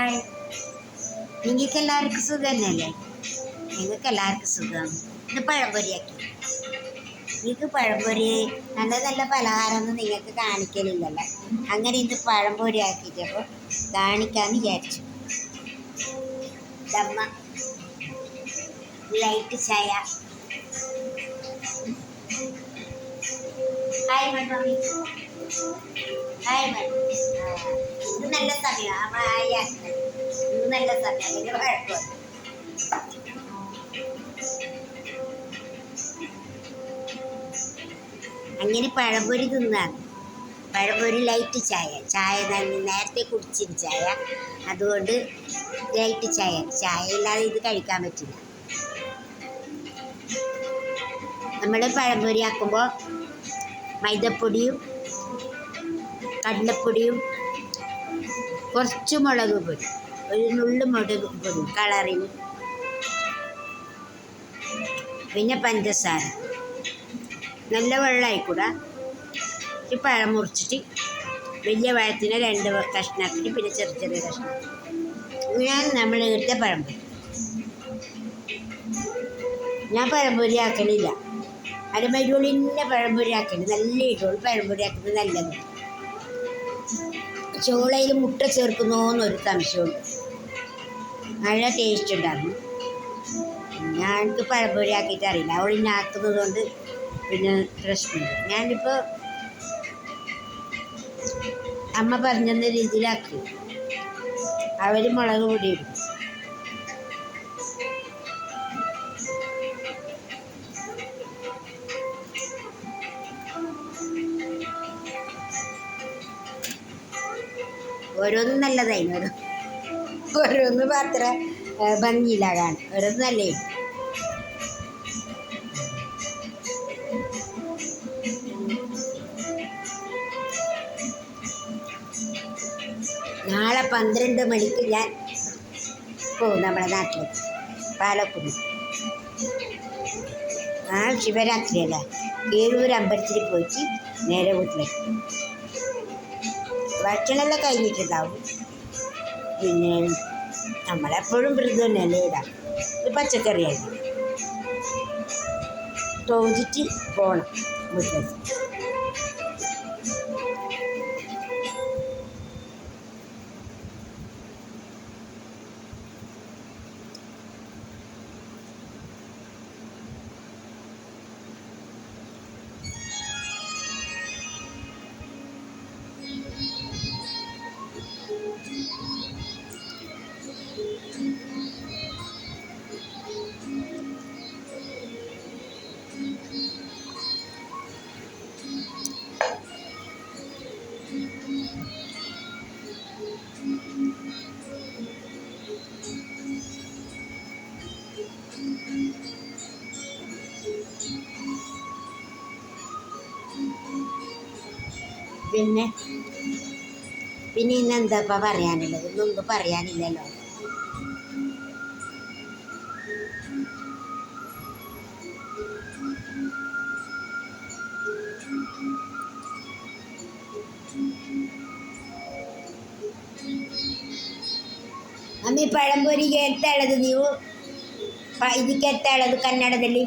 Hi, നിങ്ങൾക്ക് എല്ലാവർക്കും സുഖം തന്നെയല്ലേ? നിങ്ങൾക്ക് എല്ലാവർക്കും സുഖം. ഇത് പഴംപൊരിയാക്കി. നിങ്ങൾക്ക് പഴംപൊരി നല്ല നല്ല പലഹാരമൊന്നും നിങ്ങൾക്ക് കാണിക്കലില്ലല്ലോ. അങ്ങനെ ഇത് പഴംപൊരി ആക്കിയിട്ടപ്പോൾ കാണിക്കാമെന്ന് വിചാരിച്ചു. ദമ്മ ലൈറ്റ് ചായ. Hi mummy, hi mummy. ഇത് നല്ല സമയമാണ് ഹായ് ആക്കുന്നത്. ഇത് നല്ല സമയം, ഇതിന് കുഴപ്പമില്ല. അങ്ങനെ പഴംപൊരി തിന്നാണ്. പഴംപൊരി ലൈറ്റ് ചായ. ചായ നേരത്തെ കുടിച്ചിട്ട് ചായ, അതുകൊണ്ട് ലൈറ്റ് ചായ. ചായ ഇല്ലാതെ ഇത് കഴിക്കാൻ പറ്റില്ല. നമ്മൾ പഴംപൊരി ആക്കുമ്പോൾ മൈദപ്പൊടിയും കടലപ്പൊടിയും കുറച്ച് മുളക് പൊടി, ഒരു നുള്ളു മുളക് പൊടി കളറിന്, പിന്നെ പഞ്ചസാര, നല്ല വെള്ളമായിക്കൂടാ. ഈ പഴം മുറിച്ചിട്ട് വലിയ പഴത്തിന് 2 കഷ്ണാക്കിയിട്ട് പിന്നെ ചെറിയ ചെറിയ കഷ്ണം. ഇങ്ങനെയാണ് നമ്മൾ ഇവിടുത്തെ പഴംപൊരി. ഞാൻ പഴംപൊരി ആക്കലില്ല. അരമരുള്ളിൻ്റെ പഴംപൊരി ആക്കല് നല്ല ഇടുള്ളൂ. പഴംപൊരി ആക്കുന്നത് നല്ലത്. ചോളയിൽ മുട്ട ചേർക്കുന്നോന്നൊരു സംശയമുണ്ട്. നല്ല ടേസ്റ്റ് ഉണ്ടായിരുന്നു. ഞങ്ങൾക്ക് പഴംപൊരി ആക്കിയിട്ട് അറിയില്ല. അവളിന്നെ ആക്കുന്നത് കൊണ്ട് പിന്നെ പ്രശ്നമില്ല. ഞാനിപ്പോൾ അമ്മ പറഞ്ഞെന്ന രീതിയിലാക്കി. അവർ മുളക് പൊടി ഇടും. ഓരോന്നും നല്ലതായിരുന്നു. ഓരോന്നും അത്ര ഭംഗിയില്ല കാണാൻ. ഓരോന്നും നല്ലതാണ്. നാളെ 12 മണിക്ക് ഞാൻ പോകും നമ്മുടെ നാട്ടിലേക്ക്, പാലക്കുടി. നാളെ ശിവരാത്രിയല്ല, ഏഴൂർ അമ്പലത്തിൽ പോയിട്ട് നേരെ വീട്ടിലേക്ക്. ഭക്ഷണമെല്ലാം കഴിഞ്ഞിട്ടുണ്ടാവും. പിന്നെ നമ്മളെപ്പോഴും വ്രതം തന്നെയല്ലേ ഇടാം. ഇത് പച്ചക്കറിയായി തോന്നിട്ട് പോകണം വീട്ടിലേക്ക്. പിന്നെ ഇന്നെന്താ ഇപ്പം പറയാനുള്ളത്? ഇന്നൊന്നും പറയാനില്ലല്ലോ. ಅಮ್ಮಿ ಪಳಂಬೂರಿಗೆ ಎಂತ ಹೇಳೋದು ನೀವು? ಇದಕ್ಕೆ ಎಂತ ಹೇಳೋದು ಕನ್ನಡದಲ್ಲಿ?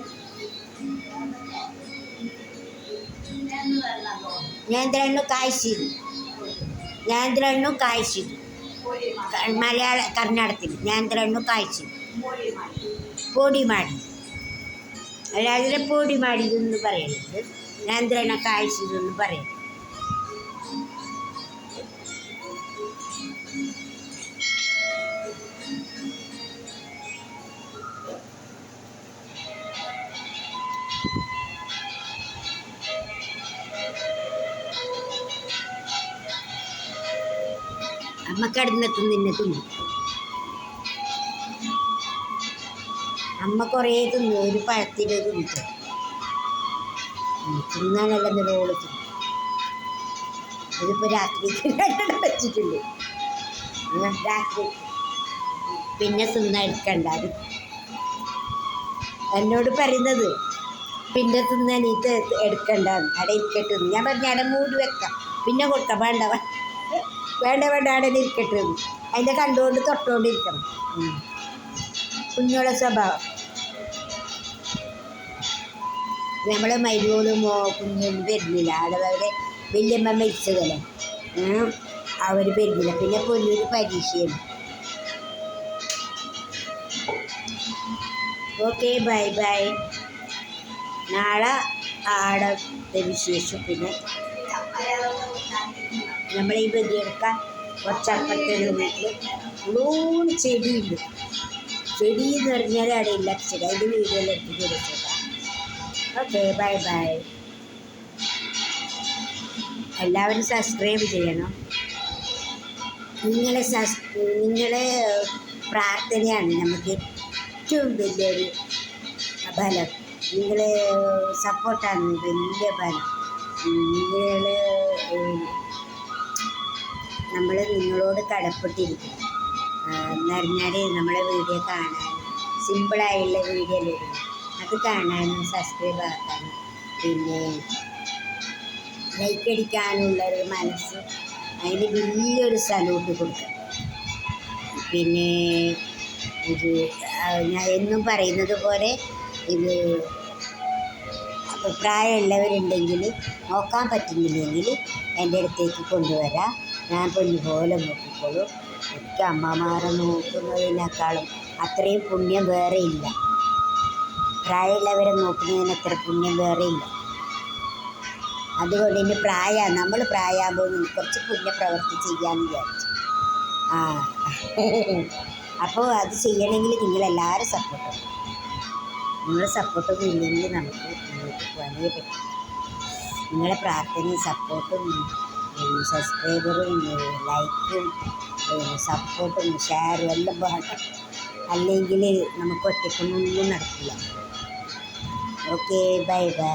ನೇಂದ್ರಹಣ್ಣು ಕಾಯಿಸಿದ್ದು. ನೇಂದ್ರಹಣ್ಣು ಕಾಯಿಸಿದ್ದು ಮಲಯಾಳ ಕನ್ನಡത്തിൽ ನೇಂದ್ರಹಣ್ಣು ಕಾಯಿಸಿದ್ದು പൊടി ಮಾಡಿ. അല്ലാതെ പൊടി ಮಾಡಿದ್ದು പറയരുത്, ನೇಂದ್ರಹಣ್ಣು ಕಾಯಿಸಿದ್ದು പറയരുത്. അമ്മ കിടന്നെത്തും നിന്നെ തിന്നു. അമ്മ കുറേ തിന്നു. ഒരു പഴത്തിൻ്റെ തിന്നിട്ട് തിന്നാനല്ല നിറോള് തിന്നു. ഇതിപ്പോൾ രാത്രിക്ക് 2 വെച്ചിട്ടുണ്ട്. രാത്രി പിന്നെ തിന്നാൻ എടുക്കണ്ട. എന്നോട് പറയുന്നത് പിന്നെ തിന്നാൻ ഇത് എടുക്കണ്ടെന്ന്. അവിടെ ഇരിക്കട്ടെ. ഞാൻ പറഞ്ഞു അവിടെ മൂടി വെക്കാം, പിന്നെ കൊടുക്കാം. വേണ്ട വേണ്ട അവിടെ ഇരിക്കട്ടെ. അതിൻ്റെ കണ്ടുകൊണ്ട് തൊട്ടുകൊണ്ടിരിക്കണം. കുഞ്ഞുള്ള സ്വഭാവം. നമ്മളെ മരുമോളും കുഞ്ഞൊന്നും വരുന്നില്ല. അവിടെ വല്യമ്മ മരിച്ചതല്ലേ, അവർ വരുന്നില്ല. പിന്നെ പൊന്നൊരു പരീക്ഷയാണ്. Okay, bye bye. നാളെ ആടത്തെ വിശേഷം. പിന്നെ നമ്മളെ ഈ ബദിയെടുക്കാൻ കുറച്ചപ്പുറത്തൊരു വീട്ടിൽ മുഴുവൻ ചെടിയുണ്ട്. ചെടി എന്ന് പറഞ്ഞാൽ അവിടെ ഇല്ല ചെടി. അതിൻ്റെ വീഡിയോയിൽ എടുത്തിട്ട് വെച്ചേക്കാം. Okay, bye by. എല്ലാവരും സബ്സ്ക്രൈബ് ചെയ്യണം. നിങ്ങളെ പ്രാർത്ഥനയാണ് നമുക്ക് ഏറ്റവും വലിയൊരു ബലം. നിങ്ങളെ സപ്പോർട്ടാണ് വലിയ ബലം. നമ്മൾ നിങ്ങളോട് കടപ്പെട്ടിരിക്കും എന്ന് പറഞ്ഞാൽ നമ്മളെ വീഡിയോ കാണാൻ സിമ്പിളായുള്ള വീഡിയോ വരും. അത് കാണാനും സബ്സ്ക്രൈബ് ആക്കാനും പിന്നെ ലൈക്ക് അടിക്കാനുള്ളൊരു മനസ്സ്, അതിന് വലിയൊരു സല്യൂട്ട് കൊടുക്കണം. പിന്നെ ഇത് ഞാൻ എന്നും പറയുന്നത് പോലെ ഇത് പ്രായമുള്ളവരുണ്ടെങ്കിൽ നോക്കാൻ പറ്റുന്നില്ലെങ്കിൽ എൻ്റെ അടുത്തേക്ക് കൊണ്ടുവരാം. ഞാൻ പൊന്നുപോലെ നോക്കിക്കോളൂ. എനിക്ക് അമ്മമാരെ നോക്കുന്നതിനേക്കാളും അത്രയും പുണ്യം വേറെ ഇല്ല. പ്രായമുള്ളവരെ നോക്കുന്നതിന് അത്ര പുണ്യം വേറെ ഇല്ല. അതുകൊണ്ട് ഇനി നമ്മൾ പ്രായമാകുമ്പോൾ കുറച്ച് പുണ്യപ്രവൃത്തി ചെയ്യാമെന്ന് വിചാരിച്ചു. അപ്പോൾ അത് ചെയ്യണമെങ്കിൽ നിങ്ങളെല്ലാവരും സപ്പോർട്ട് ചെയ്യണം. നിങ്ങളുടെ സപ്പോർട്ടൊന്നും ഇല്ലെങ്കിൽ നമുക്ക് മുന്നോട്ട് പോകാനേ പറ്റും. നിങ്ങളെ പ്രാർത്ഥനയും സപ്പോർട്ടും സബ്സ്ക്രൈബറും ലൈക്കും സപ്പോർട്ടും ഷെയറും എല്ലാം വേണം. അല്ലെങ്കിൽ നമുക്ക് ഒറ്റയ്ക്കൊന്നും നടക്കില്ല. Okay, bye by.